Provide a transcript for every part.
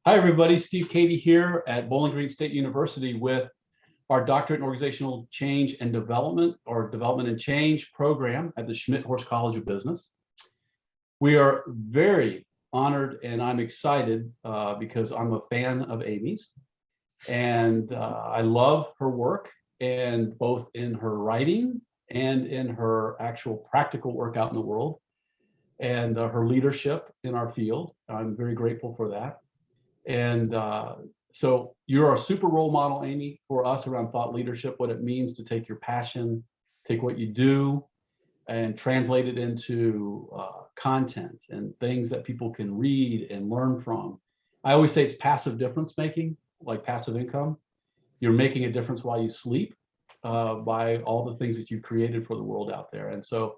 Hi, everybody. Steve Cady here at Bowling Green State University with our Doctorate in Organizational Change and Development, or Development and Change program at the Schmidt-Horst College of Business. We are very honored and I'm excited because I'm a fan of Amy's, and I love her work, and both in her writing and in her actual practical work out in the world, and her leadership in our field. I'm very grateful for that. And so you're a super role model, Amy, for us around thought leadership, what it means to take your passion, take what you do, and translate it into content and things that people can read and learn from. I always say it's passive difference making, like passive income. You're making a difference while you sleep by all the things that you've created for the world out there. And so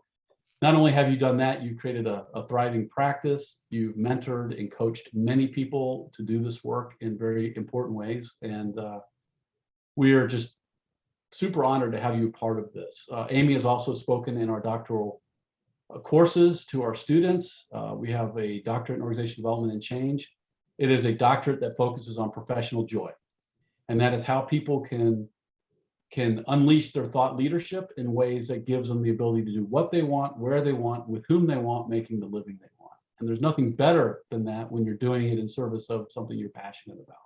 not only have you done that, you've created a thriving practice, you've mentored and coached many people to do this work in very important ways. And we are just super honored to have you part of this. Amy has also spoken in our doctoral courses to our students. We have a doctorate in organizational development and change. It is a doctorate that focuses on professional joy. And that is how people can unleash their thought leadership in ways that gives them the ability to do what they want, where they want, with whom they want, making the living they want. And there's nothing better than that when you're doing it in service of something you're passionate about.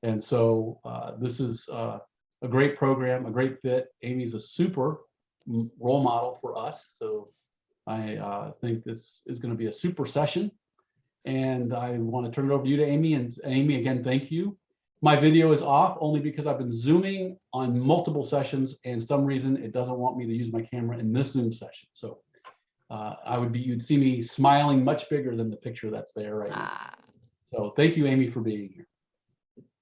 And so this is a great program, a great fit. Amy's a super role model for us. So I think this is going to be a super session. And I want to turn it over to you to Amy. And Amy, again, thank you. My video is off only because I've been Zooming on multiple sessions, and some reason it doesn't want me to use my camera in this Zoom session. So you'd see me smiling much bigger than the picture that's there right now. So thank you, Amy, for being here.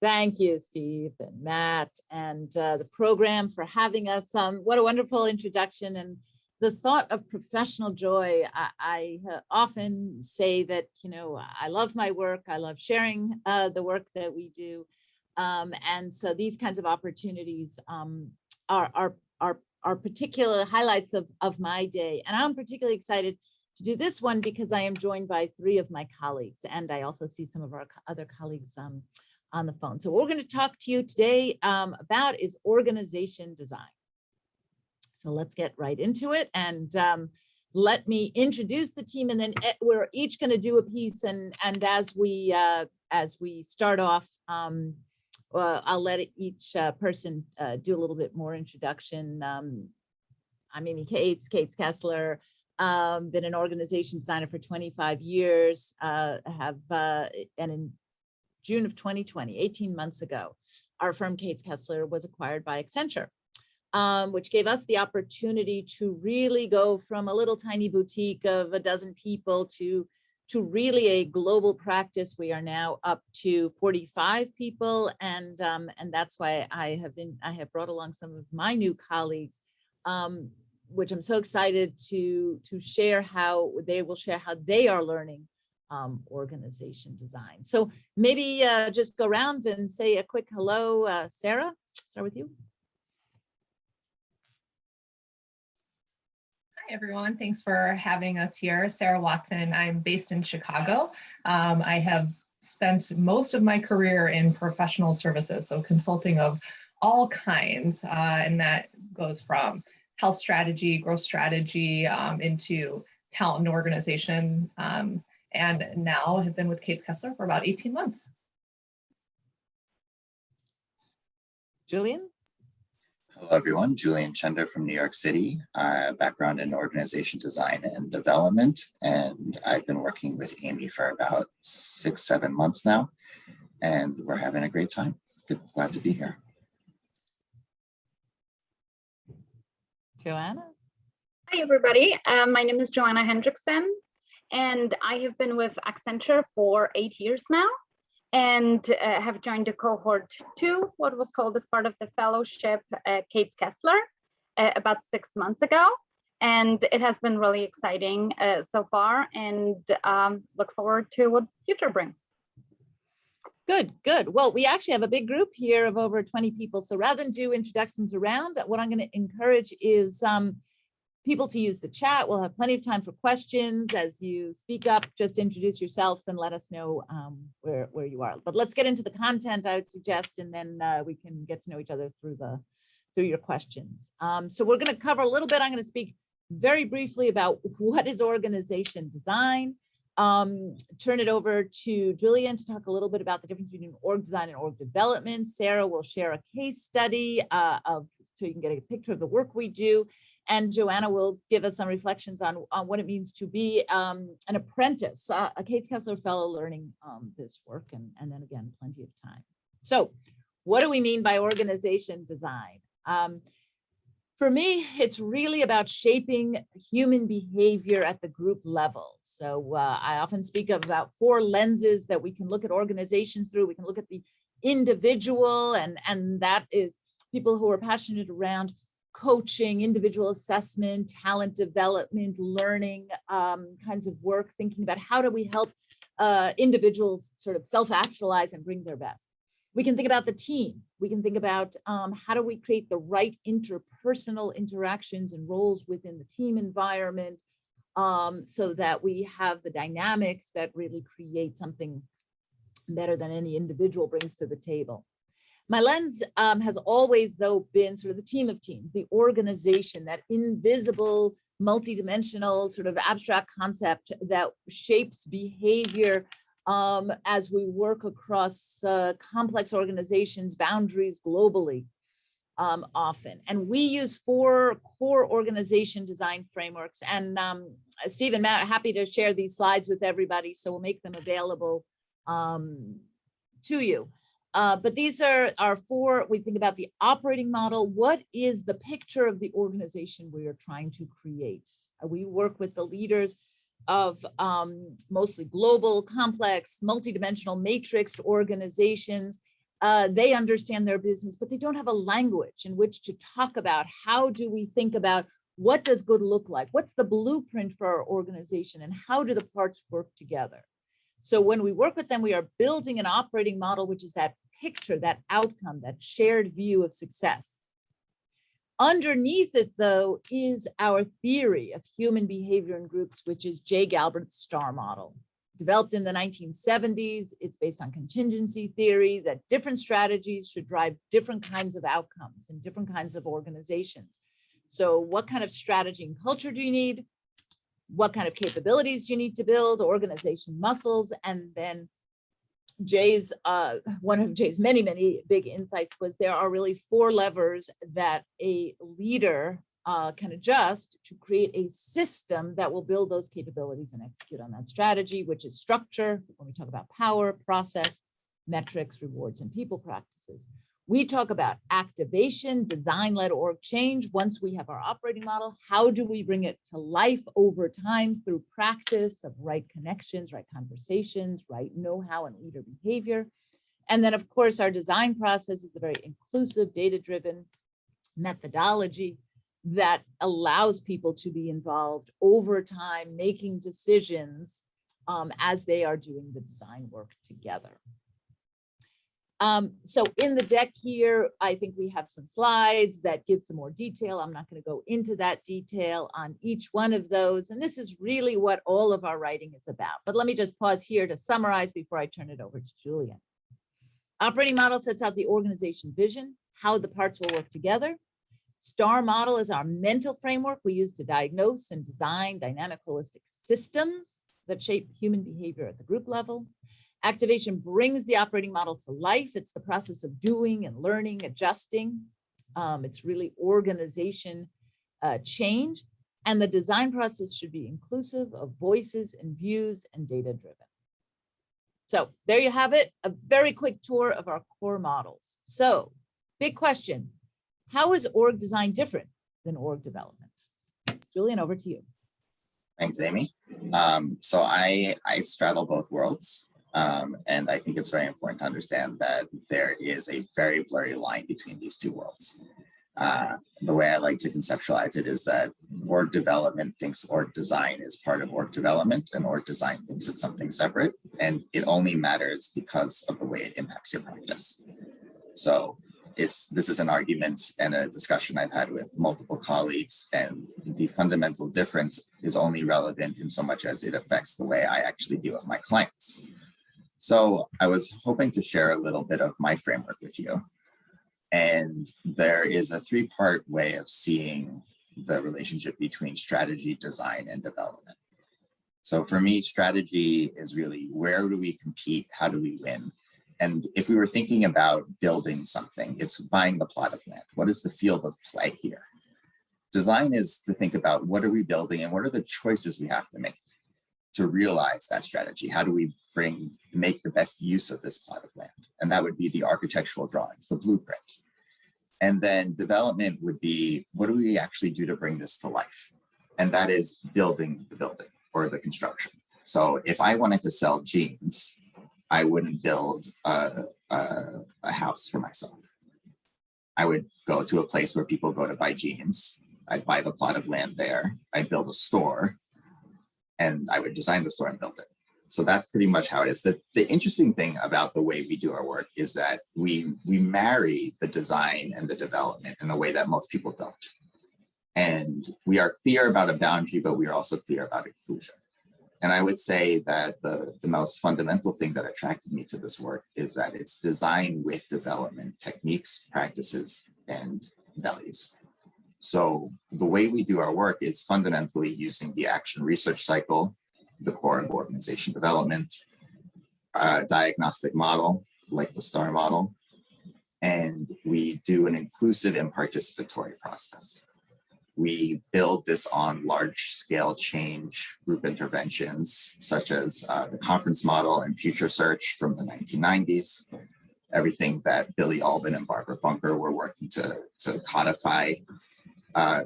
Thank you, Steve and Matt, and the program for having us. What a wonderful introduction, and the thought of professional joy. I often say that, I love my work. I love sharing the work that we do. And so these kinds of opportunities are particular highlights of my day. And I'm particularly excited to do this one because I am joined by three of my colleagues, and I also see some of our other colleagues on the phone. So what we're going to talk to you today about is organization design. So let's get right into it, and let me introduce the team, and then we're each going to do a piece. And as we start off, I'll let each person do a little bit more introduction. I'm Amy Kates Kesler. Been an organization designer for 25 years. And in June of 2020, 18 months ago, our firm Kates Kesler was acquired by Accenture, which gave us the opportunity to really go from a little tiny boutique of a dozen people to really a global practice. We are now up to 45 people, and that's why I have brought along some of my new colleagues, which I'm so excited to share how they are learning organization design. So maybe just go around and say a quick hello. Sarah, start with you. Hi, everyone. Thanks for having us here. Sarah Watson. I'm based in Chicago. I have spent most of my career in professional services, so consulting of all kinds, and that goes from health strategy, growth strategy, into talent and organization, and now have been with Kates Kesler for about 18 months. Julian? Hello, everyone. Julian Chender from New York City, background in organization design and development. And I've been working with Amy for about 6-7 months now, and we're having a great time. Glad to be here. Joanna? Hi, everybody. My name is Joanna Hendrickson, and I have been with Accenture for 8 years now, and have joined the cohort 2, what was called as part of the fellowship, Kates Kesler, about 6 months ago. And it has been really exciting so far, and look forward to what the future brings. Good. Well, we actually have a big group here of over 20 people. So rather than do introductions around, what I'm going to encourage is people to use the chat. We'll have plenty of time for questions. As you speak up, just introduce yourself and let us know where you are. But let's get into the content, I would suggest, and then we can get to know each other through your questions. So we're going to cover a little bit. I'm going to speak very briefly about what is organization design. Turn it over to Julian to talk a little bit about the difference between org design and org development. Sarah will share a case study so you can get a picture of the work we do. And Joanna will give us some reflections on what it means to be an apprentice, a Kates Kesler fellow learning this work, and then again, plenty of time. So what do we mean by organization design? For me, it's really about shaping human behavior at the group level. So I often speak of about 4 lenses that we can look at organizations through. We can look at the individual, and that is people who are passionate around coaching, individual assessment, talent development, learning kinds of work, thinking about how do we help individuals sort of self-actualize and bring their best. We can think about the team. We can think about how do we create the right interpersonal interactions and roles within the team environment so that we have the dynamics that really create something better than any individual brings to the table. My lens has always, though, been sort of the team of teams, the organization, that invisible, multidimensional sort of abstract concept that shapes behavior as we work across complex organizations, boundaries globally often. And we use 4 core organization design frameworks. And Steve and Matt are happy to share these slides with everybody, so we'll make them available to you. But these are our 4. We think about the operating model. What is the picture of the organization we are trying to create? We work with the leaders of mostly global, complex, multidimensional, matrixed organizations. They understand their business, but they don't have a language in which to talk about how do we think about what does good look like? What's the blueprint for our organization, and how do the parts work together? So when we work with them, we are building an operating model, which is that picture, that outcome, that shared view of success. Underneath it, though, is our theory of human behavior in groups, which is Jay Galbraith's STAR model. Developed in the 1970s, it's based on contingency theory that different strategies should drive different kinds of outcomes in different kinds of organizations. So what kind of strategy and culture do you need? What kind of capabilities do you need to build, organization muscles? And then Jay's, one of Jay's many, many big insights was there are really 4 levers that a leader can adjust to create a system that will build those capabilities and execute on that strategy, which is structure, when we talk about power, process, metrics, rewards, and people practices. We talk about activation, design-led org change. Once we have our operating model, how do we bring it to life over time through practice of right connections, right conversations, right know-how and leader behavior? And then, of course, our design process is a very inclusive, data-driven methodology that allows people to be involved over time, making decisions as they are doing the design work together. So in the deck here, I think we have some slides that give some more detail. I'm not going to go into that detail on each one of those. And this is really what all of our writing is about. But let me just pause here to summarize before I turn it over to Julian. Operating model sets out the organization vision, how the parts will work together. STAR model is our mental framework we use to diagnose and design dynamic holistic systems that shape human behavior at the group level. Activation brings the operating model to life. It's the process of doing and learning, adjusting. It's really organization change. And the design process should be inclusive of voices and views and data-driven. So there you have it, a very quick tour of our core models. So big question, how is org design different than org development? Julian, over to you. Thanks, Amy. So I straddle both worlds. And I think it's very important to understand that there is a very blurry line between these 2 worlds. The way I like to conceptualize it is that org development thinks org design is part of org development, and org design thinks it's something separate, and it only matters because of the way it impacts your practice. So This is an argument and a discussion I've had with multiple colleagues, and the fundamental difference is only relevant in so much as it affects the way I actually deal with my clients. So I was hoping to share a little bit of my framework with you. And there is a three-part way of seeing the relationship between strategy, design, and development. So for me, strategy is really, where do we compete? How do we win? And if we were thinking about building something, it's buying the plot of land. What is the field of play here? Design is to think about, what are we building and what are the choices we have to make to realize that strategy? How do we make the best use of this plot of land? And that would be the architectural drawings, the blueprint. And then development would be, what do we actually do to bring this to life? And that is building the building or the construction. So if I wanted to sell jeans, I wouldn't build a house for myself. I would go to a place where people go to buy jeans. I'd buy the plot of land there. I'd build a store, and I would design the store and build it. So that's pretty much how it is. The interesting thing about the way we do our work is that we marry the design and the development in a way that most people don't. And we are clear about a boundary, but we are also clear about inclusion. And I would say that the most fundamental thing that attracted me to this work is that it's design with development techniques, practices, and values. So the way we do our work is fundamentally using the action research cycle, the core of organization development, a diagnostic model like the STAR model, and we do an inclusive and participatory process. We build this on large-scale change group interventions, such as the conference model and future search from the 1990s, everything that Billy Albin and Barbara Bunker were working to codify,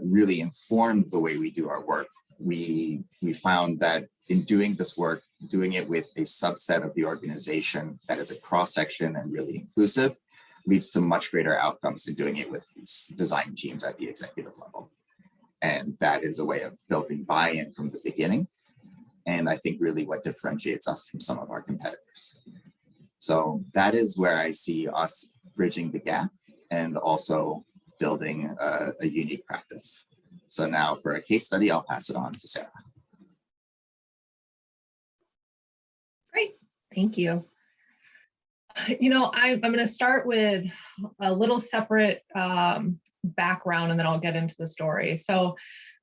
really informed the way we do our work. We found that in doing this work, doing it with a subset of the organization that is a cross-section and really inclusive, leads to much greater outcomes than doing it with these design teams at the executive level. And that is a way of building buy-in from the beginning. And I think really what differentiates us from some of our competitors. So that is where I see us bridging the gap and also building a unique practice. So now for a case study, I'll pass it on to Sarah. Great, thank you. You know, I'm going to start with a little separate background, and then I'll get into the story. So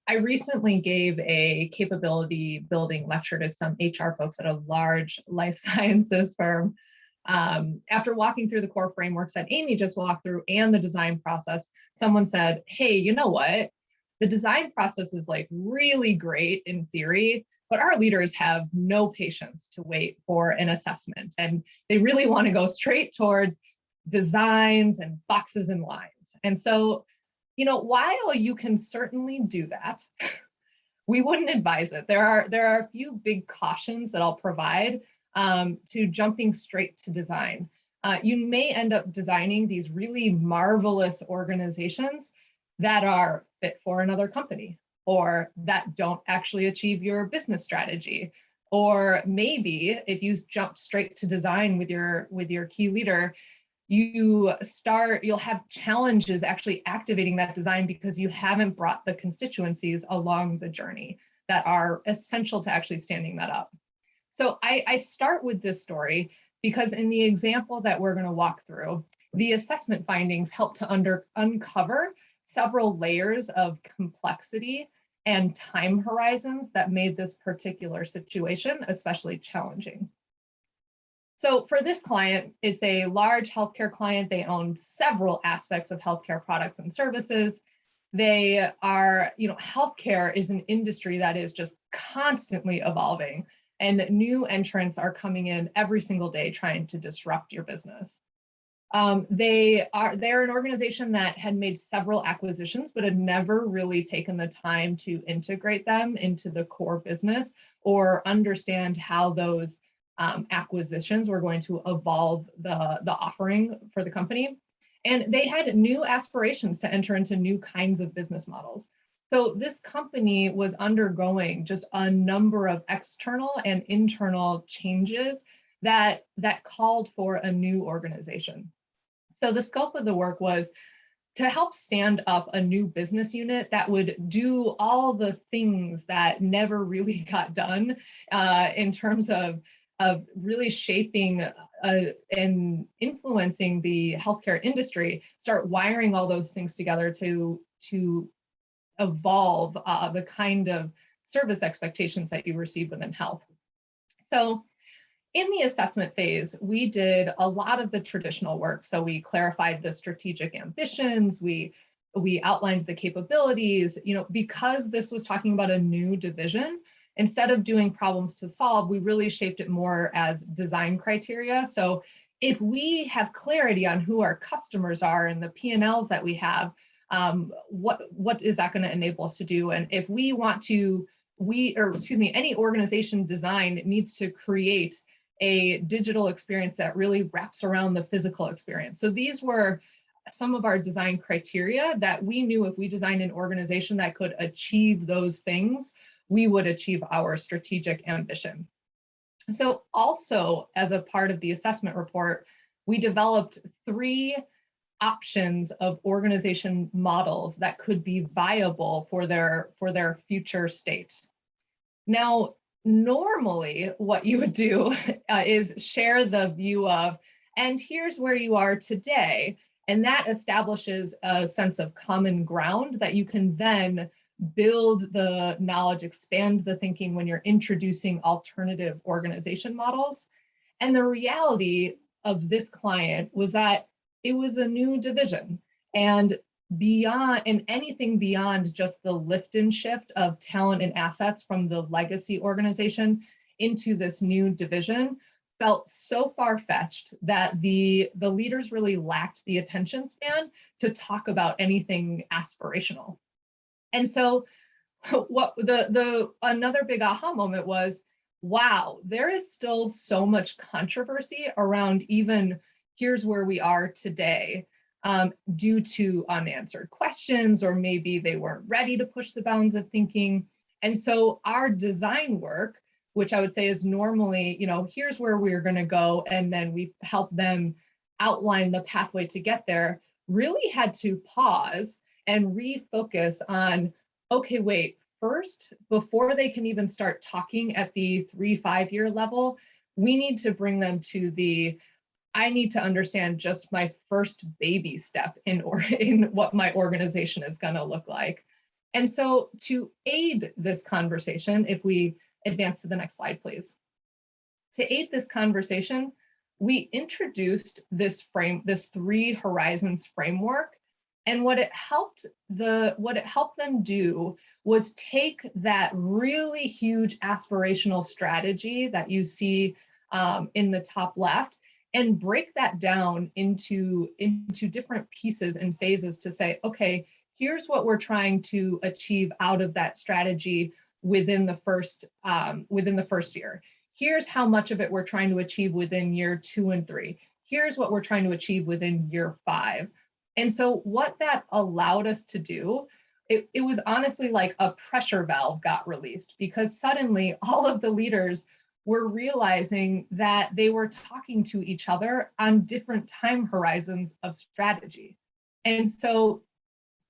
I recently gave a capability building lecture to some HR folks at a large life sciences firm. After walking through the core frameworks that Amy just walked through and the design process, someone said, hey, you know what? The design process is like really great in theory, but our leaders have no patience to wait for an assessment. And they really want to go straight towards designs and boxes and lines. And so, you know, while you can certainly do that, we wouldn't advise it. There are a few big cautions that I'll provide to jumping straight to design. You may end up designing these really marvelous organizations that are fit for another company, or that don't actually achieve your business strategy. Or maybe if you jump straight to design with your key leader, you'll have challenges actually activating that design because you haven't brought the constituencies along the journey that are essential to actually standing that up. So I start with this story because in the example that we're going to walk through, the assessment findings help to uncover several layers of complexity and time horizons that made this particular situation especially challenging. So for this client, it's a large healthcare client. They own several aspects of healthcare products and services. They are, healthcare is an industry that is just constantly evolving, and new entrants are coming in every single day trying to disrupt your business. They're an organization that had made several acquisitions, but had never really taken the time to integrate them into the core business or understand how those acquisitions were going to evolve the offering for the company. And they had new aspirations to enter into new kinds of business models. So this company was undergoing just a number of external and internal changes that called for a new organization. So the scope of the work was to help stand up a new business unit that would do all the things that never really got done in terms of really shaping and influencing the healthcare industry, start wiring all those things together to evolve the kind of service expectations that you receive within health. So in the assessment phase, we did a lot of the traditional work. So we clarified the strategic ambitions, we outlined the capabilities, because this was talking about a new division, instead of doing problems to solve, we really shaped it more as design criteria. So if we have clarity on who our customers are and the P&Ls that we have, what is that going to enable us to do? And if we want to, any organization design needs to create a digital experience that really wraps around the physical experience. So these were some of our design criteria that we knew if we designed an organization that could achieve those things, we would achieve our strategic ambition. So also, as a part of the assessment report, we developed 3 options of organization models that could be viable for their future state. Now, normally what you would do is share the view of, and here's where you are today, and that establishes a sense of common ground that you can then build the knowledge, expand the thinking when you're introducing alternative organization models. And the reality of this client was that it was a new division, and anything beyond just the lift and shift of talent and assets from the legacy organization into this new division felt so far-fetched that the leaders really lacked the attention span to talk about anything aspirational. And so what another big aha moment was, wow, there is still so much controversy around even here's where we are today, due to unanswered questions, or maybe they weren't ready to push the bounds of thinking. And so our design work, which I would say is normally, here's where we're going to go, and then we help them outline the pathway to get there, really had to pause and refocus on, okay, wait, first, before they can even start talking at the 3-5 year level, we need to bring them to I need to understand just my first baby step in what my organization is going to look like. And so to aid this conversation, if we advance to the next slide, please. To aid this conversation, we introduced this 3 horizons framework. And what it helped them do was take that really huge aspirational strategy that you see in the top left, and break that down into different pieces and phases to say, okay, here's what we're trying to achieve out of that strategy within the first year. Here's how much of it we're trying to achieve within year 2 and 3. Here's what we're trying to achieve within year 5. And so what that allowed us to do, it was honestly like a pressure valve got released, because suddenly all of the leaders were realizing that they were talking to each other on different time horizons of strategy. And so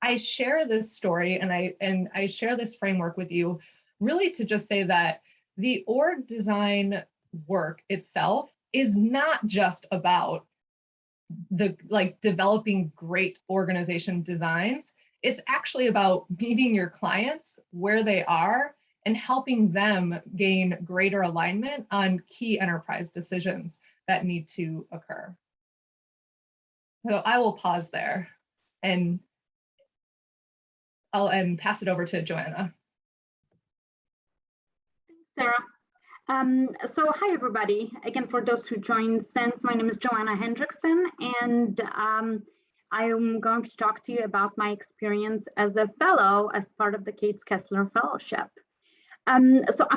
I share this story and I share this framework with you really to just say that the org design work itself is not just about developing great organization designs. It's actually about meeting your clients where they are and helping them gain greater alignment on key enterprise decisions that need to occur. So I will pause there and I'll pass it over to Joanna. Thanks, Sarah. So hi, everybody. Again, for those who joined since, my name is Joanna Hendrickson, and I am going to talk to you about my experience as a fellow as part of the Kates Kesler Fellowship. So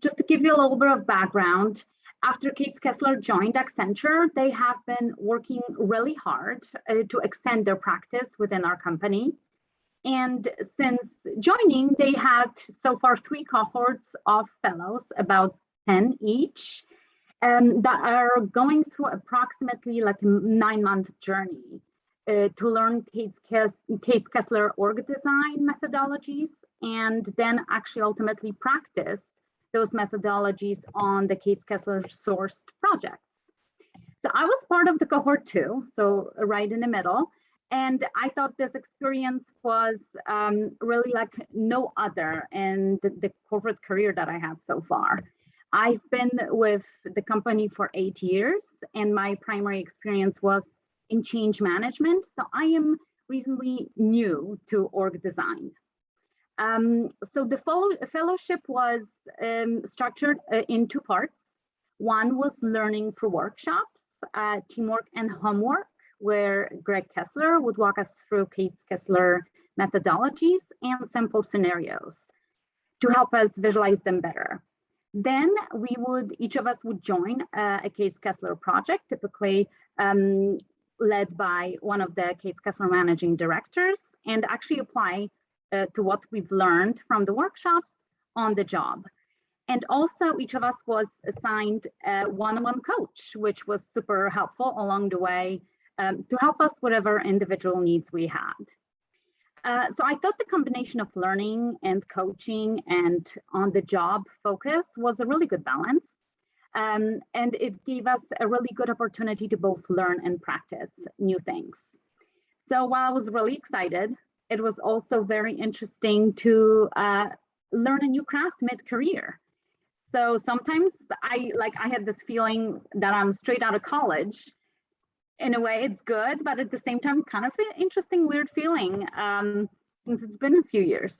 just to give you a little bit of background, after Kates Kesler joined Accenture, they have been working really hard to extend their practice within our company. And since joining, they had so far 3 cohorts of fellows, about 10 each. that are going through approximately like a 9-month journey to learn Kates Kesler org design methodologies, and then actually ultimately practice those methodologies on the Kates Kesler sourced projects. So I was part of the cohort 2, so right in the middle. And I thought this experience was really like no other in the corporate career that I had so far. I've been with the company for 8 years, and my primary experience was in change management. So I am reasonably new to org design. So the fellowship was structured in 2 parts. One was learning through workshops, teamwork and homework, where Greg Kessler would walk us through Kates Kesler methodologies and sample scenarios to help us visualize them better. Then each of us would join a Kates Kesler project, typically led by one of the Kates Kesler managing directors, and actually apply to what we've learned from the workshops on the job. And also each of us was assigned a one-on-one coach, which was super helpful along the way to help us whatever individual needs we had. So I thought the combination of learning and coaching and on-the-job focus was a really good balance. And it gave us a really good opportunity to both learn and practice new things. So while I was really excited, it was also very interesting to learn a new craft mid-career. So sometimes I had this feeling that I'm straight out of college. In a way, it's good, but at the same time, kind of an interesting, weird feeling since it's been a few years.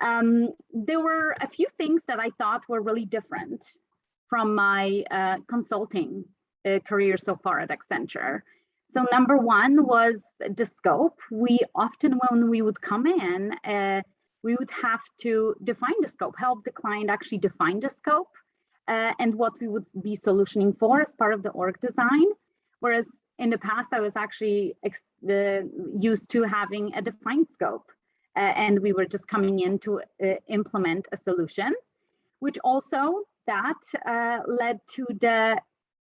There were a few things that I thought were really different from my consulting career so far at Accenture. So number one was the scope. We often, when we would come in, we would have to define the scope, help the client actually define the scope and what we would be solutioning for as part of the org design. Whereas in the past, I was actually used to having a defined scope and we were just coming in to implement a solution, which also that led to the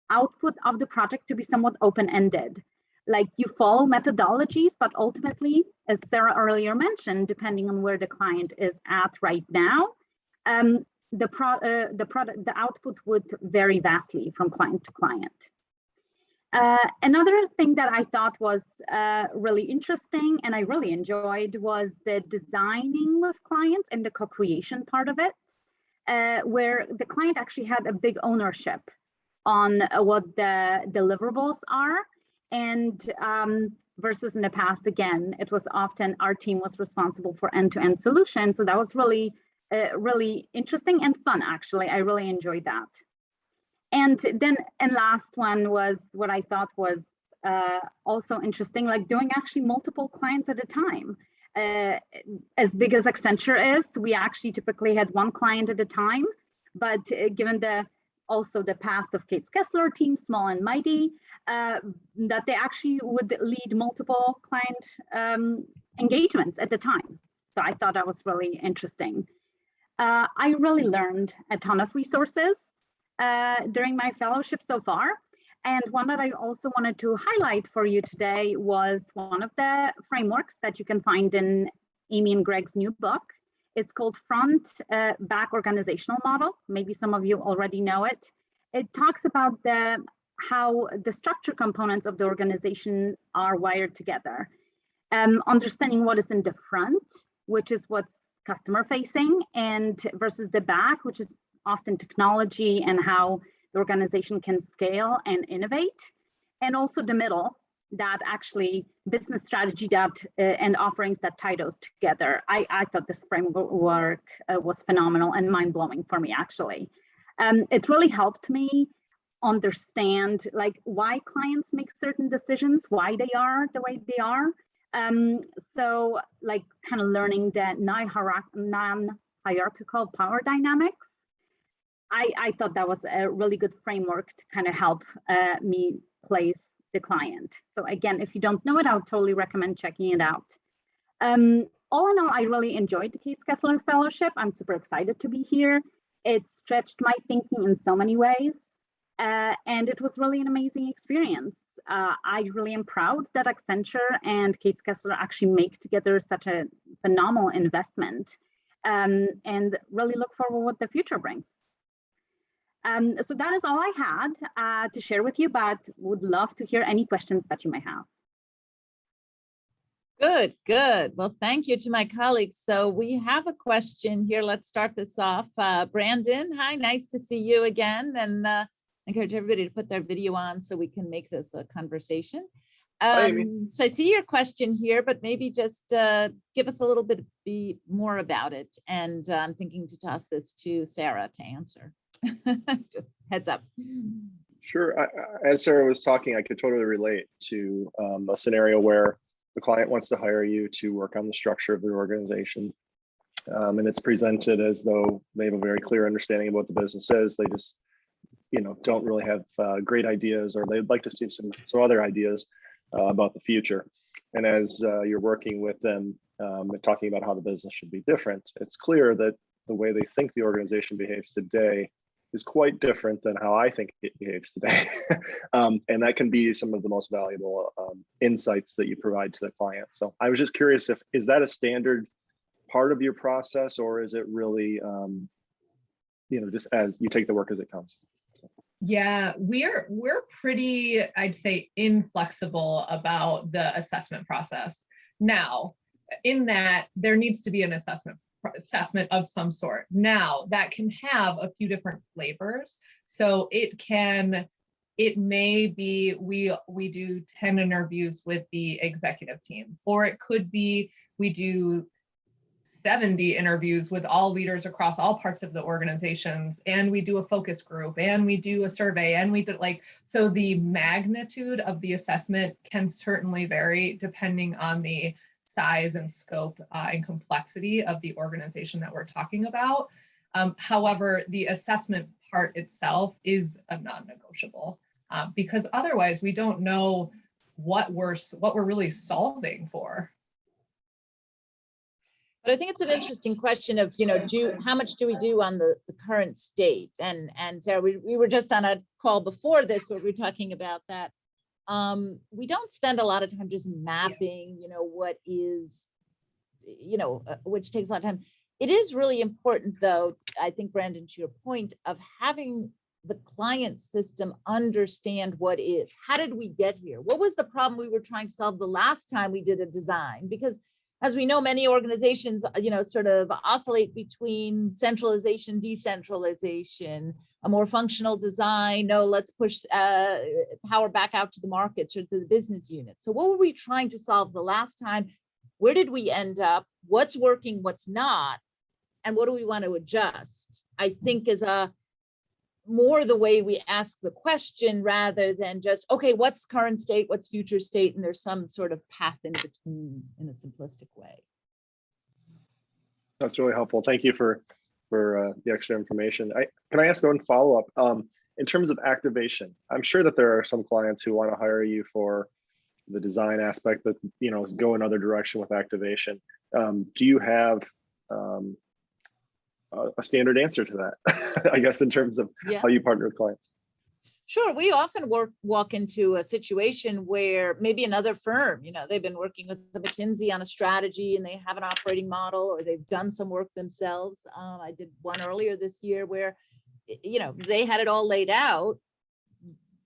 output of the project to be somewhat open-ended. Like you follow methodologies, but ultimately, as Sarah earlier mentioned, depending on where the client is at right now, the output would vary vastly from client to client. Another thing that I thought was really interesting and I really enjoyed was the designing with clients and the co-creation part of it, where the client actually had a big ownership on what the deliverables are. And versus in the past, again, it was often our team was responsible for end-to-end solutions. So that was really, really interesting and fun, actually. I really enjoyed that. And then, and last one was what I thought was also interesting, like doing actually multiple clients at a time. As big as Accenture is, we actually typically had one client at a time, but given also the past of Kates Kesler team, small and mighty, that they actually would lead multiple client engagements at the time. So I thought that was really interesting. I really learned a ton of resources during my fellowship so far. And one that I also wanted to highlight for you today was one of the frameworks that you can find in Amy and Greg's new book. It's called Front Back Organizational Model. Maybe some of you already know it. It talks about how the structure components of the organization are wired together. Understanding what is in the front, which is what's customer facing, and versus the back, which is often technology and how the organization can scale and innovate. And also the middle, that actually business strategy that and offerings that tie those together. I thought this framework was phenomenal and mind-blowing for me, actually. It really helped me understand like why clients make certain decisions, why they are the way they are. So like kind of learning the non-hierarchical power dynamics. I thought that was a really good framework to kind of help me place the client. So again, if you don't know it, I would totally recommend checking it out. All in all, I really enjoyed the Kates Kesler Fellowship. I'm super excited to be here. It stretched my thinking in so many ways. and it was really an amazing experience. I really am proud that Accenture and Kates Kesler actually make together such a phenomenal investment, and really look forward to what the future brings. So that is all I had to share with you, but would love to hear any questions that you may have. Good, good. Well, thank you to my colleagues. So we have a question here. Let's start this off. Brandon, hi, nice to see you again. And encourage everybody to put their video on so we can make this a conversation. So I see your question here, but maybe just give us a little bit more about it. And I'm thinking to toss this to Sarah to answer. Just heads up. Sure. As Sarah was talking, I could totally relate to a scenario where the client wants to hire you to work on the structure of their organization. And it's presented as though they have a very clear understanding of what the business is. They just, don't really have great ideas, or they'd like to see some other ideas about the future. And as you're working with them and talking about how the business should be different, it's clear that the way they think the organization behaves today is quite different than how I think it behaves today. And that can be some of the most valuable insights that you provide to the client. So I was just curious, is that a standard part of your process, or is it really, just as you take the work as it comes? Yeah, we're pretty, I'd say, inflexible about the assessment process. Now, in that there needs to be an assessment of some sort. Now, that can have a few different flavors. So it may be we do 10 interviews with the executive team, or it could be we do 70 interviews with all leaders across all parts of the organizations, and we do a focus group, and we do a survey, and we do so the magnitude of the assessment can certainly vary depending on the size and scope and complexity of the organization that we're talking about. However, the assessment part itself is a non-negotiable because otherwise we don't know what we're really solving for. But I think it's an interesting question of, how much do we do on the current state? And Sarah, we were just on a call before this where we were talking about that. We don't spend a lot of time just mapping, what is, which takes a lot of time. It is really important, though, I think, Brandon, to your point of having the client system understand what is. How did we get here? What was the problem we were trying to solve the last time we did a design? Because as we know, many organizations, sort of oscillate between centralization, decentralization, a more functional design. No, let's push power back out to the markets or to the business units. So what were we trying to solve the last time? Where did we end up? What's working, what's not? And what do we want to adjust? I think is more the way we ask the question rather than just, okay, what's current state, what's future state, and there's some sort of path in between in a simplistic way. That's really helpful. Thank you for the extra information. Can I ask one follow-up? In terms of activation, I'm sure that there are some clients who want to hire you for the design aspect, but go another direction with activation. Do you have a standard answer to that, I guess, in terms of how you partner with clients? Sure. We often walk into a situation where maybe another firm, they've been working with the McKinsey on a strategy and they have an operating model, or they've done some work themselves. I did one earlier this year where, they had it all laid out,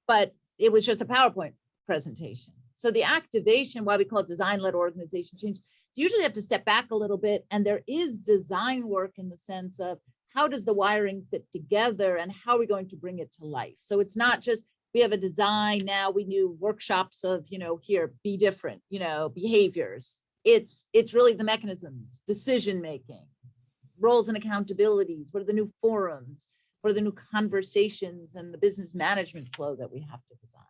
but it was just a PowerPoint presentation. So the activation, why we call it design-led organization change, you usually have to step back a little bit, and there is design work in the sense of how does the wiring fit together and how are we going to bring it to life? So it's not just we have a design now, we do workshops of, here, be different, behaviors. It's really the mechanisms, decision-making, roles and accountabilities, what are the new forums, what are the new conversations and the business management flow that we have to design,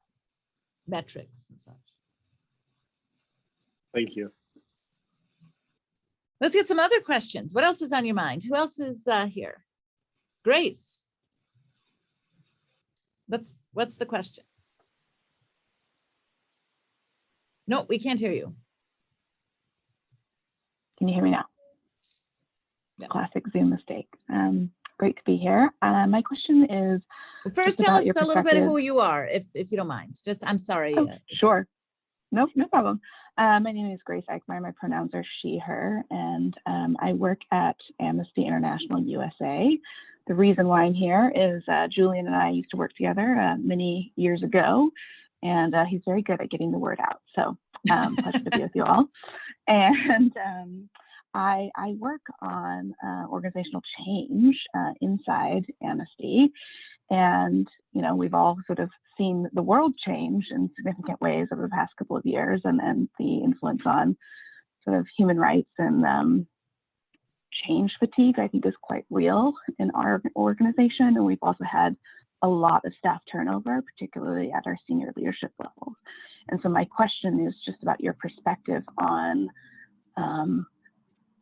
metrics and such. Thank you. Let's get some other questions. What else is on your mind? Who else is here? Grace. What's the question? No, we can't hear you. Can you hear me now? Yes. Classic Zoom mistake. Great to be here. My question is, First, just tell about us your a little bit of perspective. who you are, if you don't mind. Just, I'm sorry. Oh, sure. Nope, no problem. My name is Grace Eichmeyer. My pronouns are she, her, and I work at Amnesty International USA. The reason why I'm here is Julian and I used to work together many years ago, and he's very good at getting the word out. So pleasure to be with you all. And I work on organizational change inside Amnesty. And, you know, we've all sort of seen the world change in significant ways over the past couple of years, and the influence on sort of human rights and change fatigue, I think, is quite real in our organization. And we've also had a lot of staff turnover, particularly at our senior leadership levels. And so my question is just about your perspective on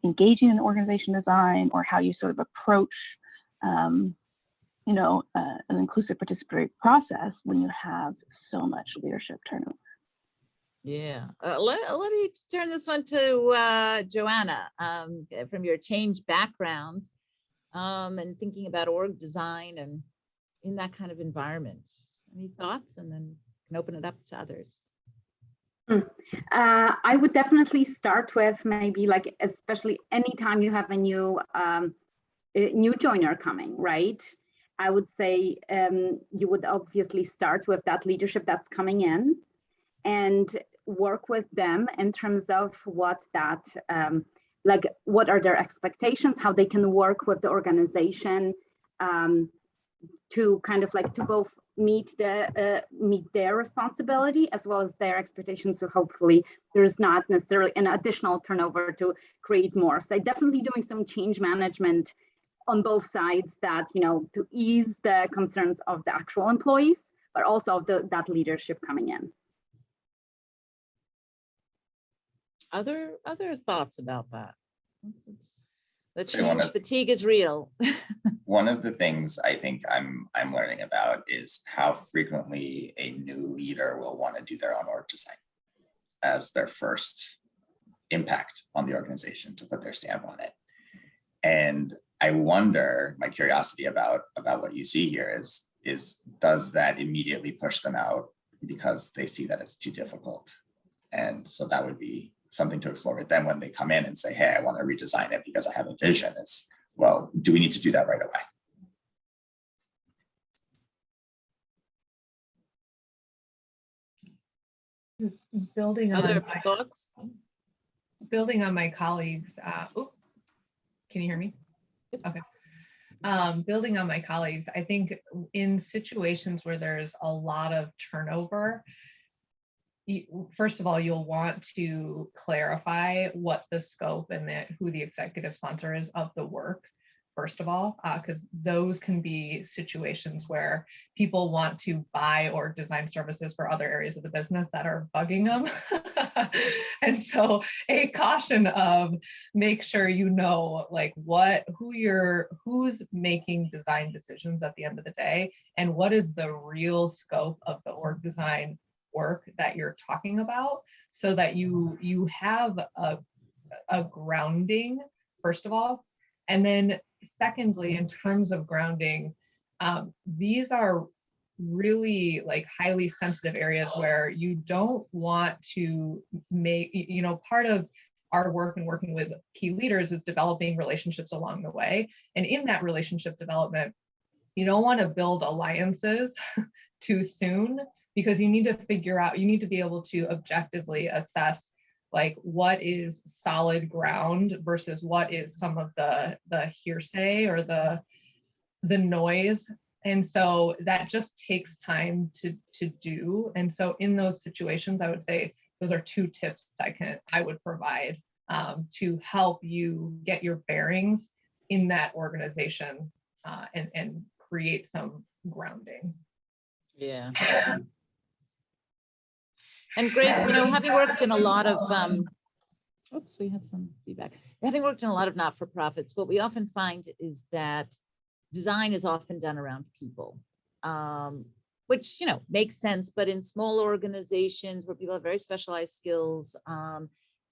engaging in organization design, or how you sort of approach you know, an inclusive participatory process when you have so much leadership turnover. Yeah, let me turn this one to Joanna, from your change background, and thinking about org design and in that kind of environment. Any thoughts? And then can open it up to others. I would definitely start with maybe, like, especially anytime you have a new joiner coming, right? I would say you would obviously start with that leadership that's coming in and work with them in terms of what that, like, what are their expectations, how they can work with the organization to kind of like to both meet their responsibility as well as their expectations. So hopefully there's not necessarily an additional turnover to create more. So definitely doing some change management on both sides, that, you know, to ease the concerns of the actual employees, but also of that leadership coming in. Other thoughts about that? The So change fatigue is real. One of the things I think I'm learning about is how frequently a new leader will want to do their own org design as their first impact on the organization, to put their stamp on it. And I wonder, my curiosity about what you see here is does that immediately push them out because they see that it's too difficult? And so that would be something to explore with them when they come in and say, hey, I want to redesign it because I have a vision. Is, well, do we need to do that right away? Building on Other thoughts? Building on my colleagues. Can you hear me? Okay. Building on my colleagues, I think in situations where there's a lot of turnover, first of all, you'll want to clarify what the scope and who the executive sponsor is of the work, first of all, because those can be situations where people want to buy or design services for other areas of the business that are bugging them. And so a caution of make sure you know, like, who's making design decisions at the end of the day, and what is the real scope of the org design work that you're talking about, so that you have a grounding, first of all. And then secondly, in terms of grounding, these are really like highly sensitive areas where you don't want to make, you know, part of our work and working with key leaders is developing relationships along the way. And in that relationship development, you don't want to build alliances too soon, because you need to figure out, you need to be able to objectively assess, like, what is solid ground versus what is some of the hearsay or the noise. And so that just takes time to do. And so in those situations, I would say those are two tips I would provide to help you get your bearings in that organization and create some grounding. Yeah. And Grace, you know, having worked in a lot of, oops, we have some feedback. Having worked in a lot of not-for-profits, what we often find is that design is often done around people, which, you know, makes sense. But in small organizations where people have very specialized skills,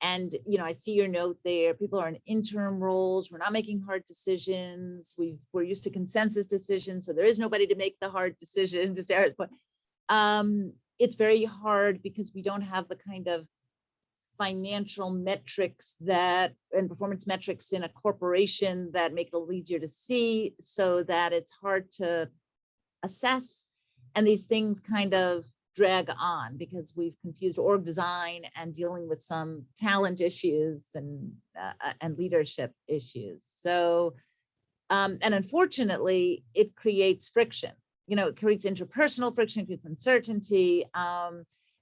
And, I see your note there. People are in interim roles. We're not making hard decisions. We're used to consensus decisions. So there is nobody to make the hard decision, to Sarah's point. It's very hard because we don't have the kind of financial metrics and performance metrics in a corporation that make it a little easier to see, so that it's hard to assess. And these things kind of drag on because we've confused org design and dealing with some talent issues and leadership issues. So, and unfortunately, it creates friction. It creates interpersonal friction, creates uncertainty.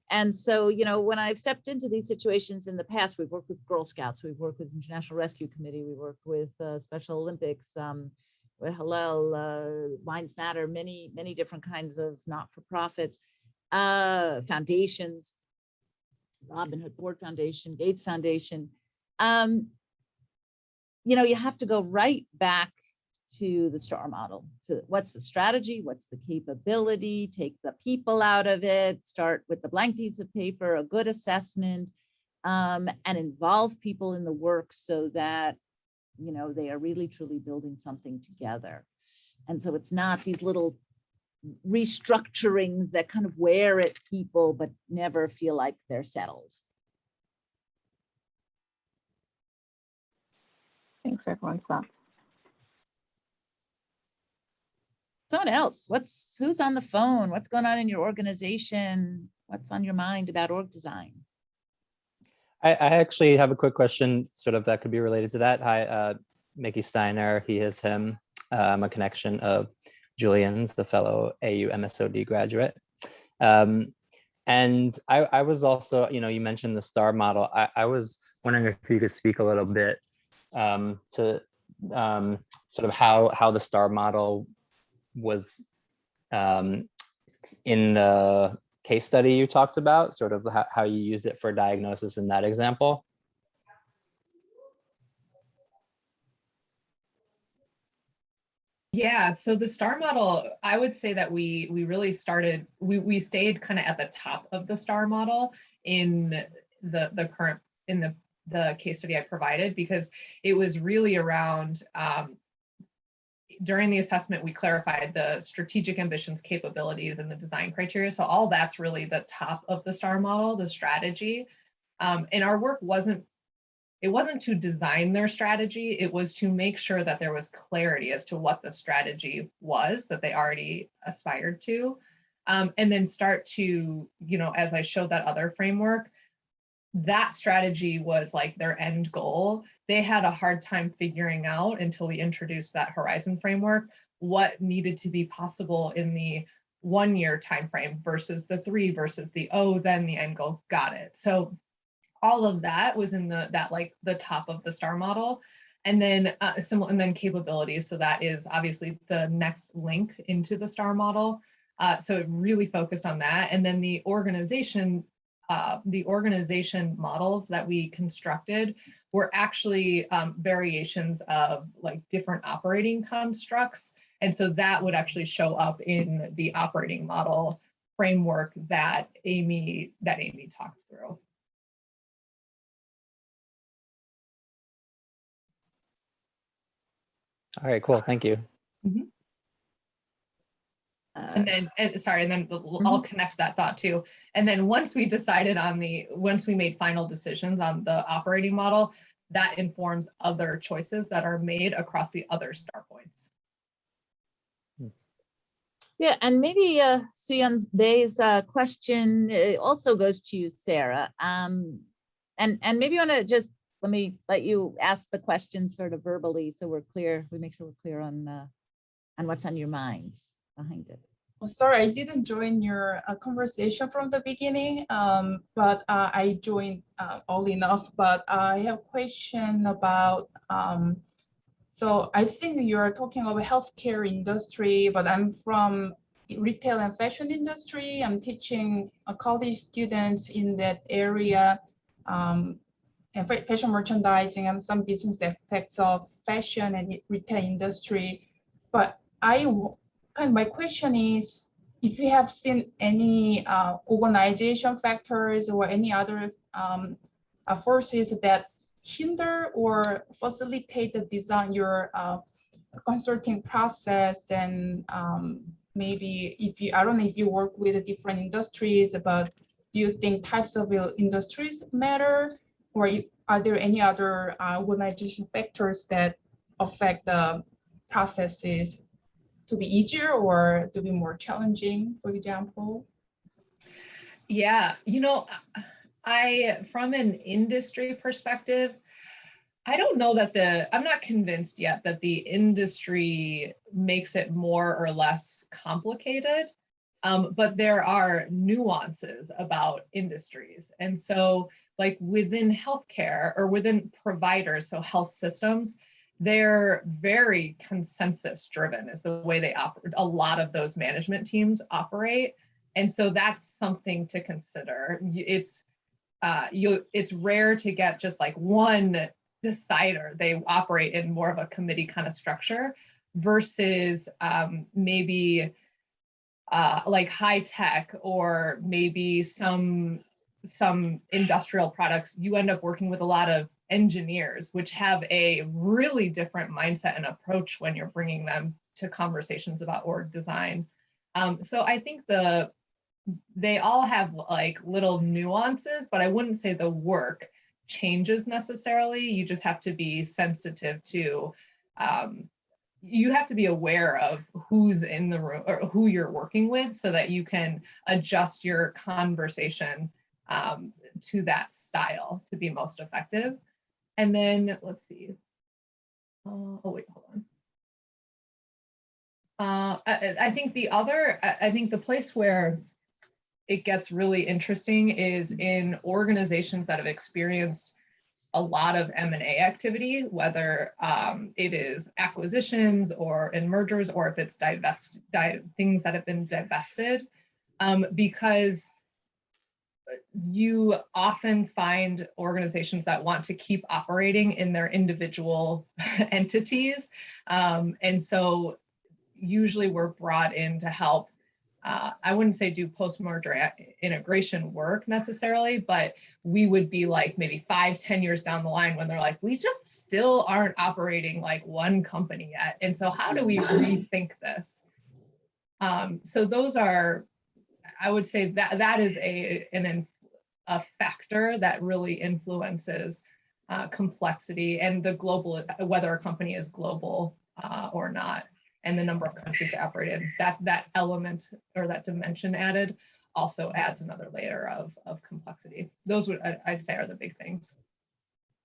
And so, when I've stepped into these situations in the past, we've worked with Girl Scouts, we've worked with International Rescue Committee, we worked with Special Olympics, with Hillel, Minds Matter, many different kinds of not-for-profits, foundations, Robin Hood Ford Foundation, Gates Foundation. You have to go right back to the STAR model. So what's the strategy? What's the capability? Take the people out of it, start with the blank piece of paper, a good assessment, and involve people in the work so that, they are really truly building something together. And so it's not these little restructurings that kind of wear at people, but never feel like they're settled. Thanks for everyone's thoughts. Someone else, who's on the phone? What's going on in your organization? What's on your mind about org design? I actually have a quick question sort of that could be related to that. Hi, Mickey Steiner, he, his, him. I'm a connection of Julian's, the fellow AU MSOD graduate. And I was also, you mentioned the STAR model. I was wondering if you could speak a little bit to sort of how the STAR model was in the case study you talked about, sort of how you used it for diagnosis in that example. Yeah, so the STAR model, I would say that we really started, we stayed kind of at the top of the STAR model in the current, in the case study I provided, because it was really around, during the assessment, we clarified the strategic ambitions, capabilities, and the design criteria. So all that's really the top of the STAR model, the strategy. And our work wasn't to design their strategy, it was to make sure that there was clarity as to what the strategy was that they already aspired to. And then start to, as I showed that other framework, that strategy was like their end goal. They had a hard time figuring out, until we introduced that horizon framework, what needed to be possible in the 1 year timeframe versus the 3 versus the then the end goal. Got it. So all of that was in the top of the STAR model. And then and then capabilities. So that is obviously the next link into the STAR model. So it really focused on that. And then the organization models that we constructed were actually variations of like different operating constructs. And so that would actually show up in the operating model framework that Amy talked through. All right, cool, thank you. Mm-hmm. And then I'll connect that thought too. And then once we decided once we made final decisions on the operating model, that informs other choices that are made across the other STAR points. Yeah, and maybe Suyun Bay's question also goes to you, Sarah. And maybe you want to just let you ask the question sort of verbally, so we're clear. We make sure we're clear on what's on your mind behind it. Well, sorry, I didn't join your conversation from the beginning, but I joined early enough. But I have a question about. So I think you are talking about healthcare industry, but I'm from retail and fashion industry. I'm teaching college students in that area, and fashion merchandising and some business aspects of fashion and retail industry. But my question is, if you have seen any organization factors or any other forces that hinder or facilitate the design, your consulting process? And maybe if you, I don't know if you work with different industries, but do you think types of industries matter? Or are there any other organization factors that affect the processes to be easier or to be more challenging, for example? Yeah, from an industry perspective, I don't know that I'm not convinced yet that the industry makes it more or less complicated, but there are nuances about industries. And so like within healthcare or within providers, so health systems, they're very consensus driven is the way they operate. A lot of those management teams operate. And so that's something to consider. It's rare to get just like one decider. They operate in more of a committee kind of structure versus maybe like high tech or maybe some industrial products. You end up working with a lot of engineers, which have a really different mindset and approach when you're bringing them to conversations about org design. So I think they all have like little nuances, but I wouldn't say the work changes necessarily. You just have to be sensitive to, you have to be aware of who's in the room or who you're working with so that you can adjust your conversation to that style to be most effective. And then let's see. Oh wait, hold on. I think the place where it gets really interesting is in organizations that have experienced a lot of M&A activity, whether it is acquisitions or in mergers, or if it's things that have been divested, because you often find organizations that want to keep operating in their individual entities. And so usually we're brought in to help, I wouldn't say do post-merger integration work necessarily, but we would be like maybe 5-10 years down the line when they're like, we just still aren't operating like one company yet. And so how do we rethink this? So those are, I would say that is a factor that really influences complexity and the global, whether a company is global or not, and the number of countries they operate in. That element or that dimension added also adds another layer of complexity. Those would, I'd say, are the big things.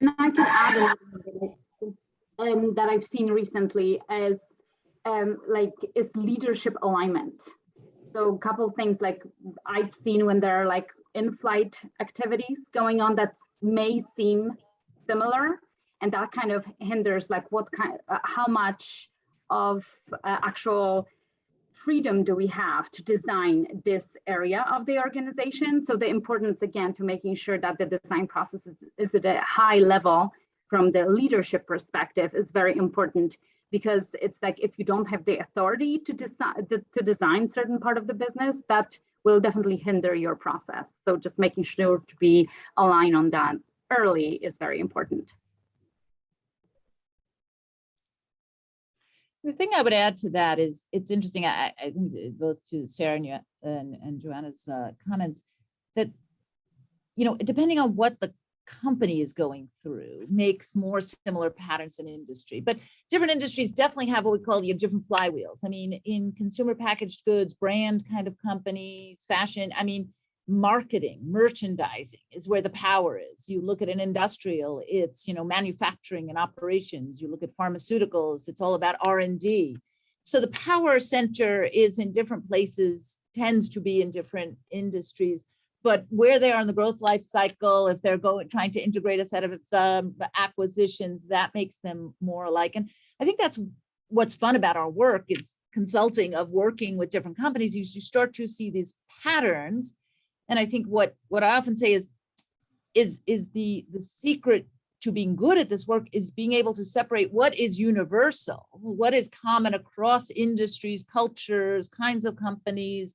And I can add a little bit that I've seen recently as is leadership alignment. So a couple of things like I've seen when there are like in-flight activities going on that may seem similar, and that kind of hinders like how much of actual freedom do we have to design this area of the organization. So the importance again to making sure that the design process is at a high level from the leadership perspective is very important, because it's like if you don't have the authority to design certain part of the business, that will definitely hinder your process. So just making sure to be aligned on that early is very important. The thing I would add to that is it's interesting. I think both to Sarah and Joanna's comments that, depending on what the company is going through makes more similar patterns in industry, but different industries definitely have what we call different flywheels. I mean, in consumer packaged goods, brand kind of companies, fashion, marketing, merchandising is where the power is. You look at an industrial, it's, manufacturing and operations. You look at pharmaceuticals, it's all about R&D. So the power center is in different places, tends to be in different industries, but where they are in the growth life cycle, if they're trying to integrate a set of acquisitions, that makes them more alike. And I think that's what's fun about our work is consulting, of working with different companies. You start to see these patterns. And I think what I often say is the secret to being good at this work is being able to separate what is universal, what is common across industries, cultures, kinds of companies,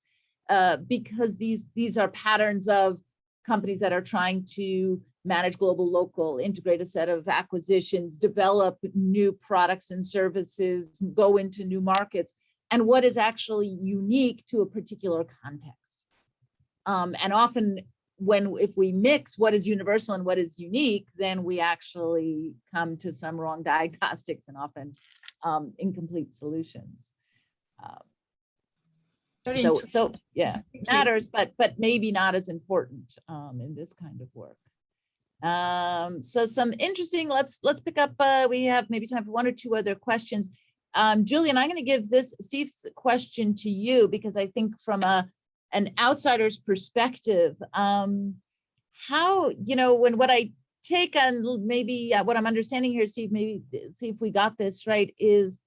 because these are patterns of companies that are trying to manage global, local, integrate a set of acquisitions, develop new products and services, go into new markets, and what is actually unique to a particular context. And often if we mix what is universal and what is unique, then we actually come to some wrong diagnostics and often incomplete solutions. Very So interesting. yeah, Thank you. matters, but maybe not as important in this kind of work. So some interesting, let's pick up, we have maybe time for one or two other questions. Julian, I'm going to give this Steve's question to you because I think from an outsider's perspective, how, when what I take on maybe what I'm understanding here, Steve, maybe see if we got this right, is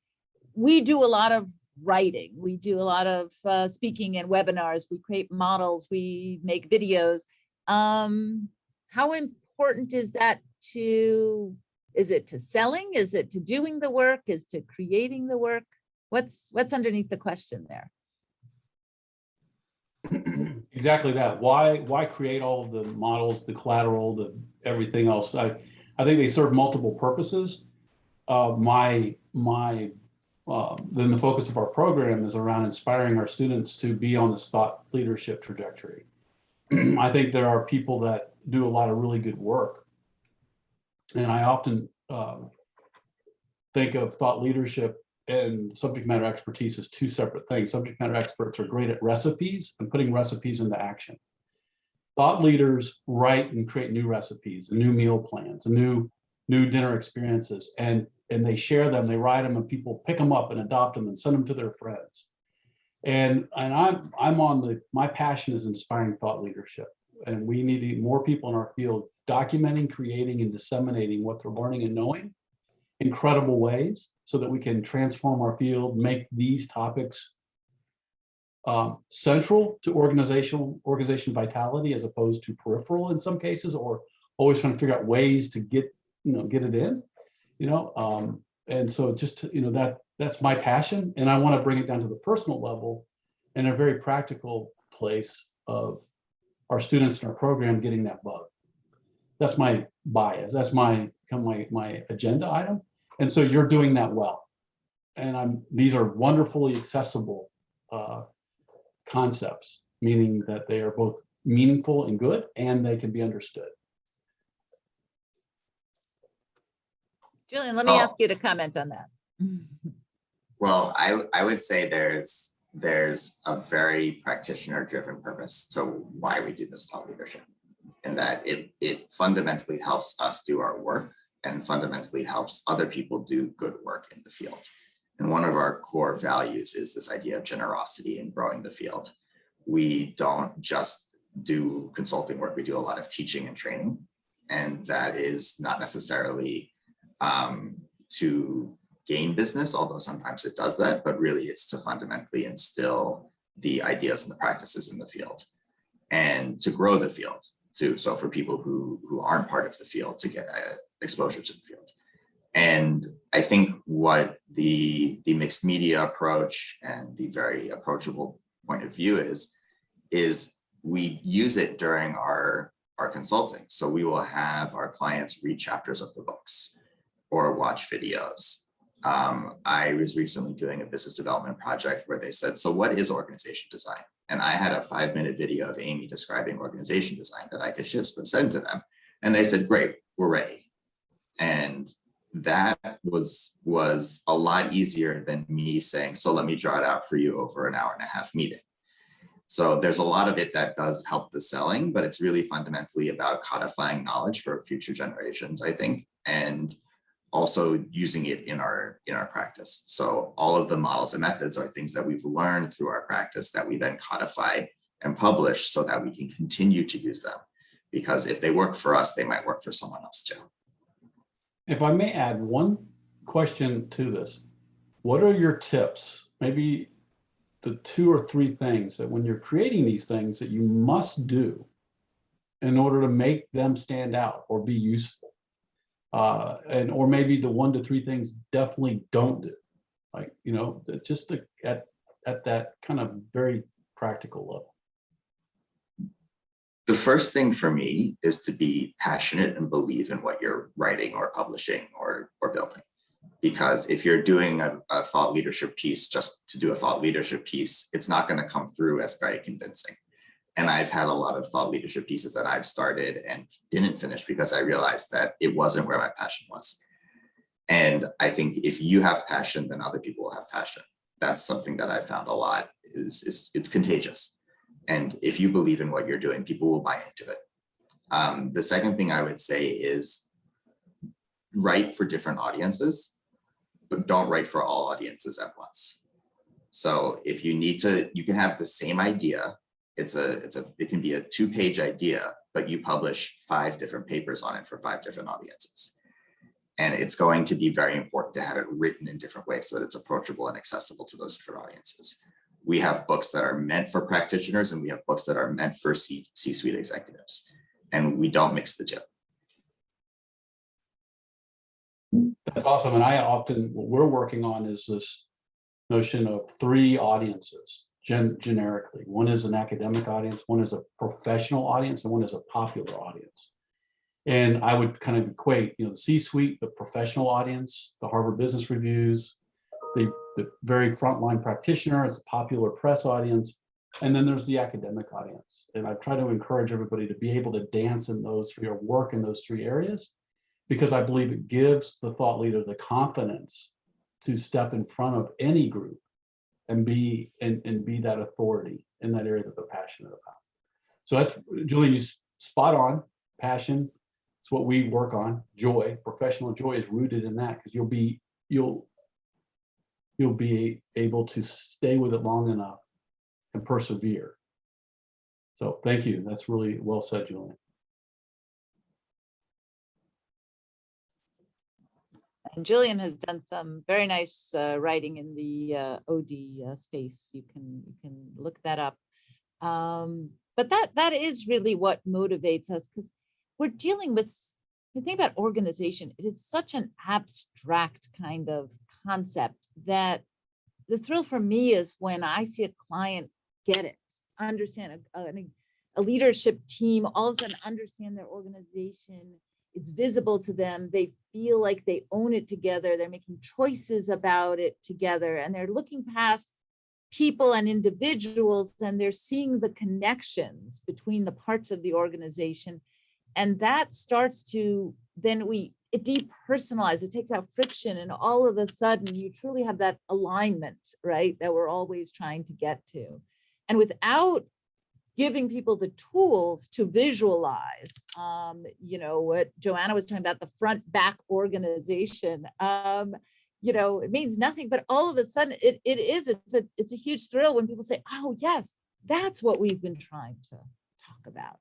we do a lot of writing. We do a lot of speaking and webinars. We create models. We make videos. How important is that is it to selling? Is it to doing the work? Is to creating the work? What's underneath the question there? Exactly that. Why create all of the models, the collateral, the everything else? I think they serve multiple purposes. Then the focus of our program is around inspiring our students to be on this thought leadership trajectory. I think there are people that do a lot of really good work. And I often think of thought leadership and subject matter expertise as two separate things. Subject matter experts are great at recipes and putting recipes into action. Thought leaders write and create new recipes, and new meal plans, and new dinner experiences, and they share them, they write them, and people pick them up and adopt them and send them to their friends. And I'm on my passion is inspiring thought leadership. And we need more people in our field documenting, creating, and disseminating what they're learning and knowing in credible ways so that we can transform our field, make these topics central to organization vitality as opposed to peripheral in some cases, or always trying to figure out ways to get it in, and so just, that's my passion. And I want to bring it down to the personal level in a very practical place of our students in our program getting that bug. That's my bias. That's my agenda item. And so you're doing that well. And these are wonderfully accessible concepts, meaning that they are both meaningful and good, and they can be understood. Julian, let me ask you to comment on that. Well, I would say there's a very practitioner-driven purpose to why we do this thought leadership, and that it fundamentally helps us do our work and fundamentally helps other people do good work in the field. And one of our core values is this idea of generosity in growing the field. We don't just do consulting work, we do a lot of teaching and training, and that is not necessarily to gain business, although sometimes it does that, but really it's to fundamentally instill the ideas and the practices in the field and to grow the field too. So for people who aren't part of the field to get exposure to the field. And I think what the mixed media approach and the very approachable point of view is we use it during our consulting. So we will have our clients read chapters of the books or watch videos. I was recently doing a business development project where they said, so what is organization design? And I had a 5-minute video of Amy describing organization design that I could just send to them. And they said, great, we're ready. And that was a lot easier than me saying, so let me draw it out for you over an 1.5-hour meeting. So there's a lot of it that does help the selling, but it's really fundamentally about codifying knowledge for future generations, I think, and also using it in our practice. So all of the models and methods are things that we've learned through our practice that we then codify and publish so that we can continue to use them. Because if they work for us, they might work for someone else too. If I may add one question to this, what are your tips? Maybe the 2 or 3 things that when you're creating these things that you must do in order to make them stand out or be useful. Or maybe the 1 to 3 things definitely don't do, like, just at that kind of very practical level. The first thing for me is to be passionate and believe in what you're writing or publishing or building. Because if you're doing a thought leadership piece just to do a thought leadership piece, it's not going to come through as very convincing. And I've had a lot of thought leadership pieces that I've started and didn't finish because I realized that it wasn't where my passion was. And I think if you have passion, then other people will have passion. That's something that I found a lot is it's contagious. And if you believe in what you're doing, people will buy into it. The second thing I would say is write for different audiences, but don't write for all audiences at once. So if you need to, you can have the same idea. It can be a 2-page idea, but you publish 5 different papers on it for 5 different audiences. And it's going to be very important to have it written in different ways so that it's approachable and accessible to those different audiences. We have books that are meant for practitioners and we have books that are meant for C-suite executives. And we don't mix the two. That's awesome. And what we're working on is this notion of 3 audiences generically. One is an academic audience, one is a professional audience, and one is a popular audience. And I would kind of equate, the C-suite, the professional audience, the Harvard Business Reviews, the very frontline practitioner, it's a popular press audience, and then there's the academic audience. And I try to encourage everybody to be able to dance in those 3 or work in those 3 areas, because I believe it gives the thought leader the confidence to step in front of any group and be that authority in that area that they're passionate about. So that's, Julian, you spot on. Passion, it's what we work on. Joy, professional joy is rooted in that, because you'll be able to stay with it long enough and persevere. So thank you. That's really well said, Julian. And Julian has done some very nice writing in the OD space. You can look that up. But that is really what motivates us, because we're dealing with, the thing about organization, it is such an abstract kind of concept that the thrill for me is when I see a client get it, understand a leadership team, all of a sudden understand their organization. It's visible to them. They feel like they own it together. They're making choices about it together, and they're looking past people and individuals, and they're seeing the connections between the parts of the organization. And that starts to, it depersonalizes, it takes out friction, and all of a sudden you truly have that alignment, right, that we're always trying to get to. And without giving people the tools to visualize, what Joanna was talking about, the front back organization, it means nothing, but all of a sudden it's a huge thrill when people say, oh yes, that's what we've been trying to talk about.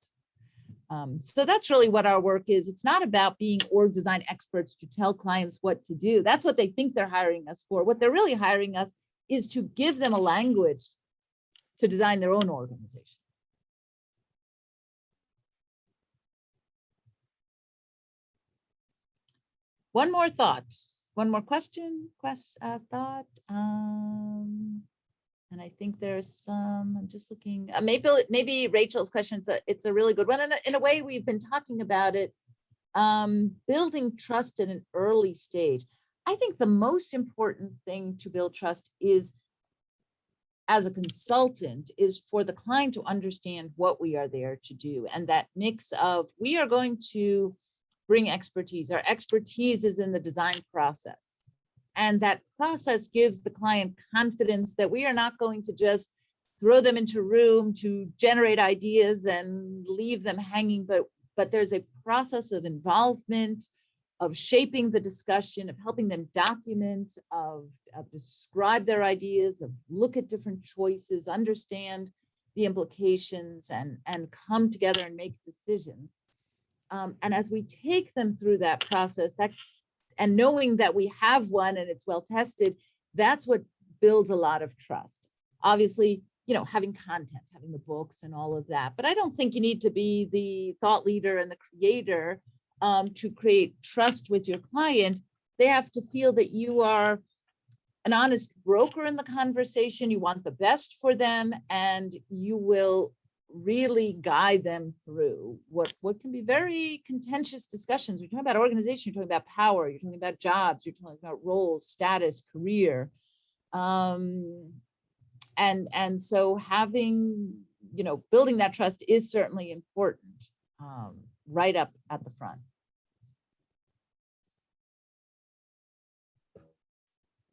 So that's really what our work is. It's not about being org design experts to tell clients what to do. That's what they think they're hiring us for. What they're really hiring us is to give them a language to design their own organization. One more thought, one more thought. And I think there's some, I'm just looking, maybe Rachel's question, it's a really good one. And in a way, we've been talking about it, building trust at an early stage. I think the most important thing to build trust is, as a consultant, is for the client to understand what we are there to do. And that mix of, we are going to bring expertise. Our expertise is in the design process. And that process gives the client confidence that we are not going to just throw them into a room to generate ideas and leave them hanging, but there's a process of involvement, of shaping the discussion, of helping them document, of describe their ideas, of look at different choices, understand the implications, and come together and make decisions. And as we take them through that process, and knowing that we have one and it's well tested, that's what builds a lot of trust. Obviously, having content, having the books and all of that. But I don't think you need to be the thought leader and the creator to create trust with your client. They have to feel that you are an honest broker in the conversation. You want the best for them, and you will really guide them through what can be very contentious discussions. We're talking about organization, you're talking about power, you're talking about jobs, you're talking about roles, status, career. And so having, building that trust is certainly important, right up at the front.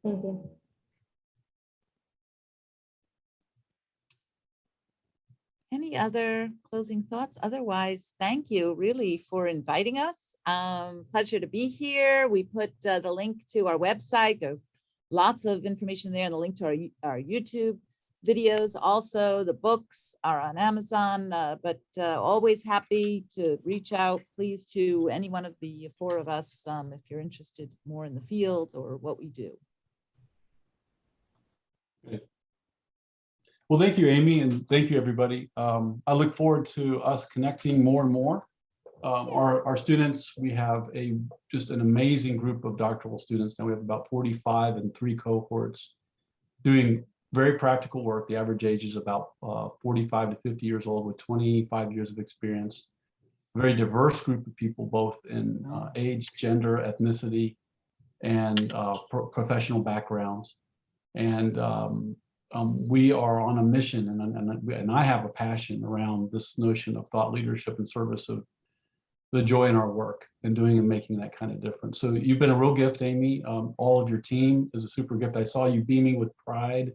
Thank you. Any other closing thoughts? Otherwise, thank you really for inviting us. Pleasure to be here. We put the link to our website. There's lots of information there, and the link to our YouTube videos. Also, the books are on Amazon, but always happy to reach out, please, to any one of the four of us if you're interested more in the field or what we do. Great. Well, thank you, Amy, and thank you, everybody. I look forward to us connecting more and more. Our students, we have just an amazing group of doctoral students. Now we have about 45 in 3 cohorts doing very practical work. The average age is about 45 to 50 years old with 25 years of experience. A very diverse group of people, both in age, gender, ethnicity, and professional backgrounds. And we are on a mission, and I have a passion around this notion of thought leadership in service of the joy in our work and doing and making that kind of difference. So you've been a real gift, Amy. All of your team is a super gift. I saw you beaming with pride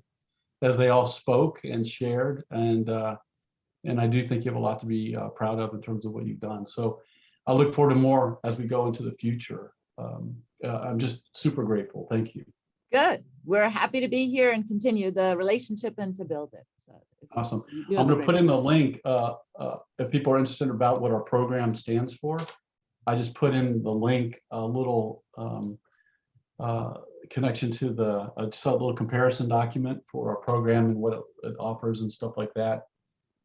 as they all spoke and shared, and I do think you have a lot to be proud of in terms of what you've done. So I look forward to more as we go into the future. I'm just super grateful. Thank you. Good. We're happy to be here and continue the relationship and to build it. So awesome. I'm going to put in the link if people are interested about what our program stands for. I just put in the link, a little connection to just a little comparison document for our program and what it offers and stuff like that.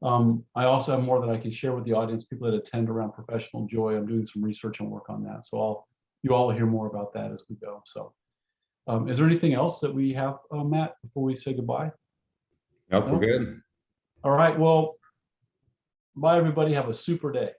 I also have more that I can share with the audience, people that attend around professional joy. I'm doing some research and work on that. So you all will hear more about that as we go. So is there anything else that we have, Matt, before we say goodbye? Nope, we're good. All right. Well, bye, everybody. Have a super day.